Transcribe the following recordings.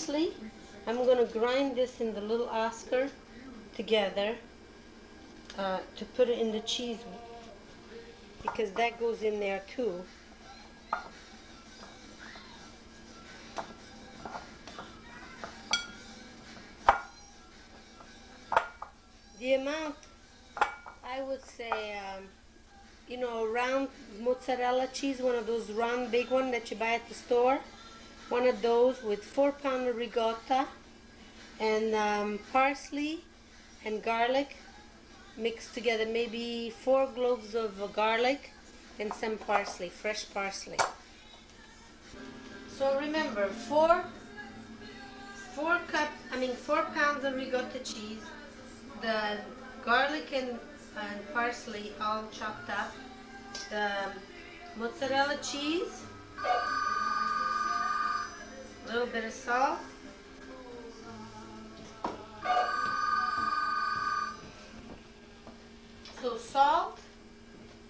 parsley. I'm going to grind this in the little Oscar together to put it in the cheese because that goes in there too. The amount, I would say, round mozzarella cheese, one of those round big ones that you buy at the store. One of those with 4 pounds of ricotta and parsley and garlic mixed together. Maybe 4 cloves of garlic and some parsley, fresh parsley. So remember, 4 pounds of ricotta cheese, the garlic and parsley all chopped up, the mozzarella cheese, a little bit of salt, so salt,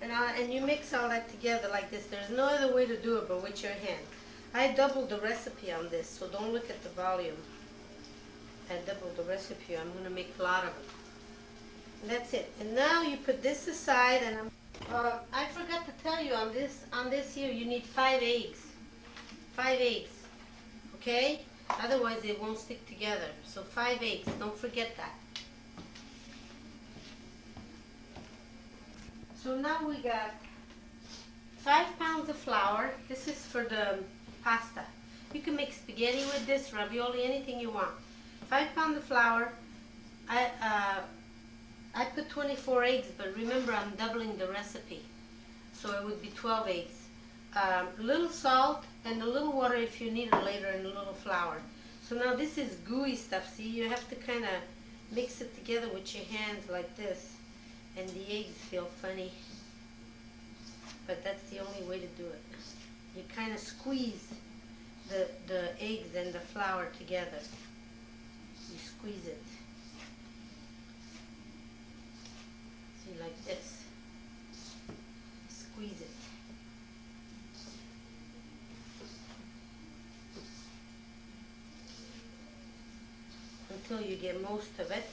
and you mix all that together like this. There's no other way to do it but with your hand. I doubled the recipe on this, so don't look at the volume. I doubled the recipe. I'm going to make a lot of it. And that's it. And now you put this aside, and I forgot to tell you on this here you need 5 eggs. 5 eggs. Okay? Otherwise it won't stick together. So 5 eggs. Don't forget that. So now we got 5 pounds of flour. This is for the pasta. You can make spaghetti with this, ravioli, anything you want. 5 pounds of flour. I put 24 eggs, but remember I'm doubling the recipe. So it would be 12 eggs. A little salt and a little water if you need it later, and a little flour. So now this is gooey stuff. See, you have to kind of mix it together with your hands like this. And the eggs feel funny. But that's the only way to do it. You kind of squeeze the eggs and the flour together. You squeeze it. See, like this. Squeeze it. Until you get most of it.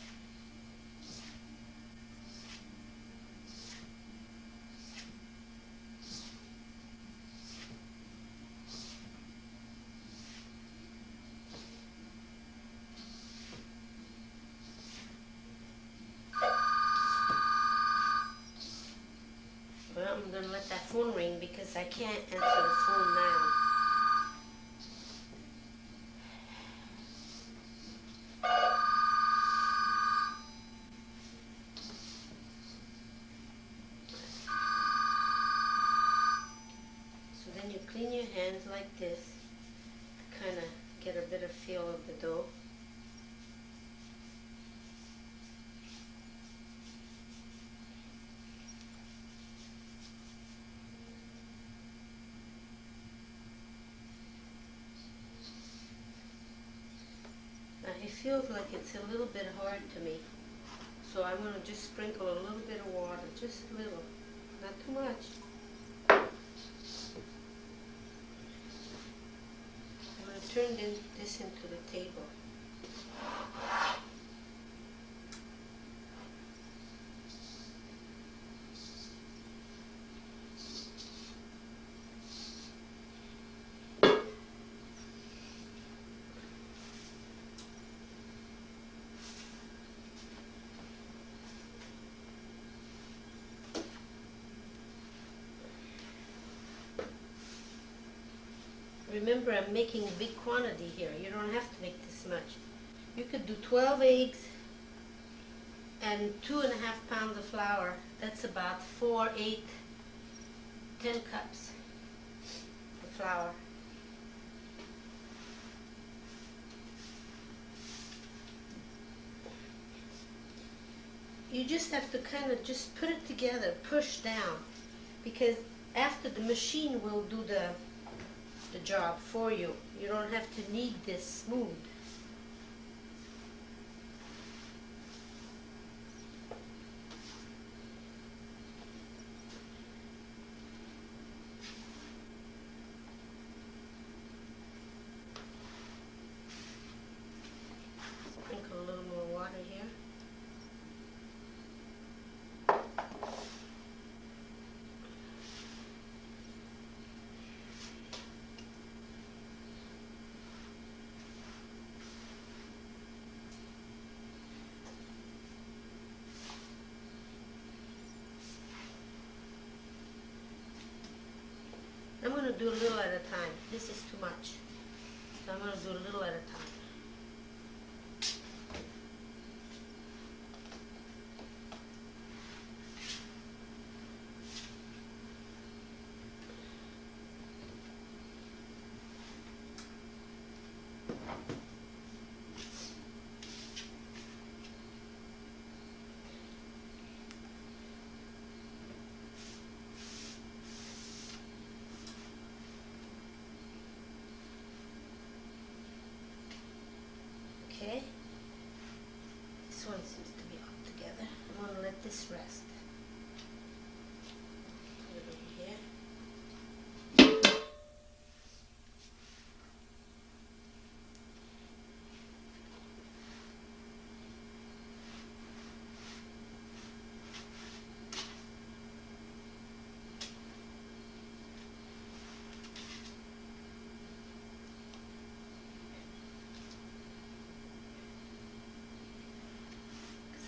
Well, I'm going to let that phone ring because I can't answer the phone now. So then you clean your hands like this to kind of get a better feel of the dough. It feels like it's a little bit hard to me, so I'm going to just sprinkle a little bit of water, just a little, not too much. I'm going to turn this into the table. Remember, I'm making a big quantity here. You don't have to make this much. You could do 12 eggs and 2.5 pounds of flour. That's about 4, 8, 10 cups of flour. You just have to kind of just put it together, push down, because after the machine will do the job for you. You don't have to knead this smooth. do a little at a time. This is too much. So I'm going to do a little at a time. Okay, this one seems to be all together. I'm going to let this rest. Put it over here.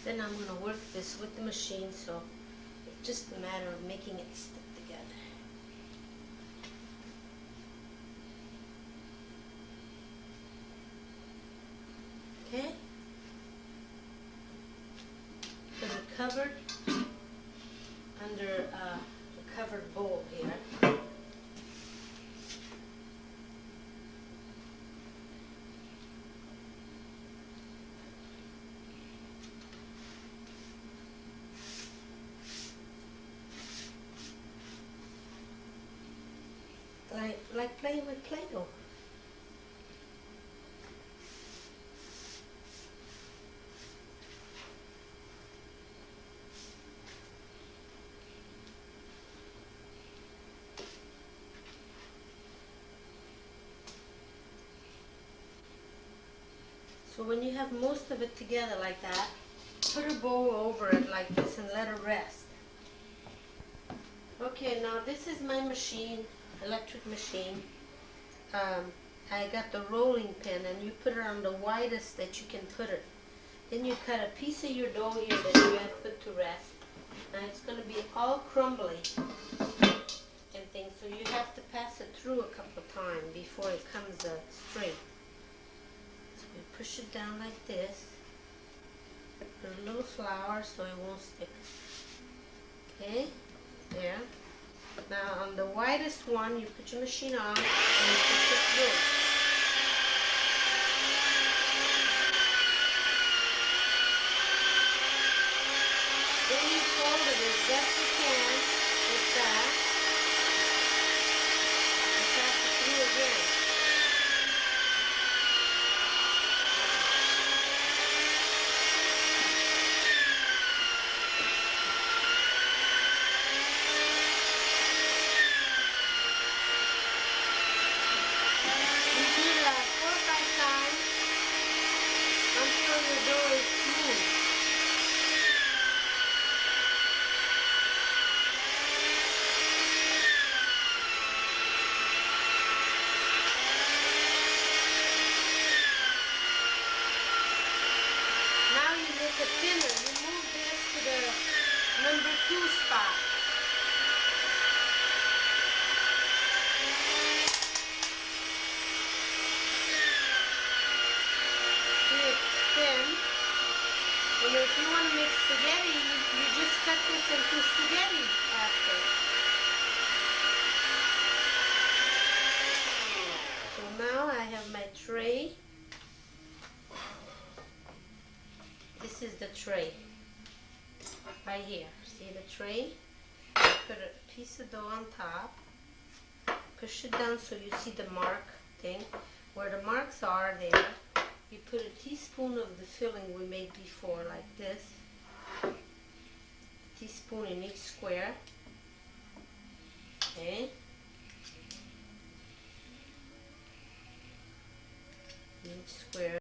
Then I'm going to work this with the machine, so it's just a matter of making it stick together. Okay? Put it covered under a covered bowl here. Like playing with Play-Doh. So when you have most of it together like that, put a bowl over it like this and let it rest. Okay, now this is my machine, electric machine. I got the rolling pin, and you put it on the widest that you can put it. Then you cut a piece of your dough here that you have put to rest. Now it's going to be all crumbly and things, so you have to pass it through a couple of times before it comes straight. So we push it down like this. Put a little flour so it won't stick. Okay, there. Now on the widest one, you put your machine on and you push it through. Then you fold it as best you can with that and pass it through again. Thinner, you move this to the number 2 spot. See, it's thin. And if you want to make spaghetti, you just cut this into spaghetti after. So now I have my tray. This is the tray, right here. See the tray? Put a piece of dough on top, push it down so you see the mark thing. Where the marks are there, you put a teaspoon of the filling we made before, like this. A teaspoon in each square. Okay. In each square.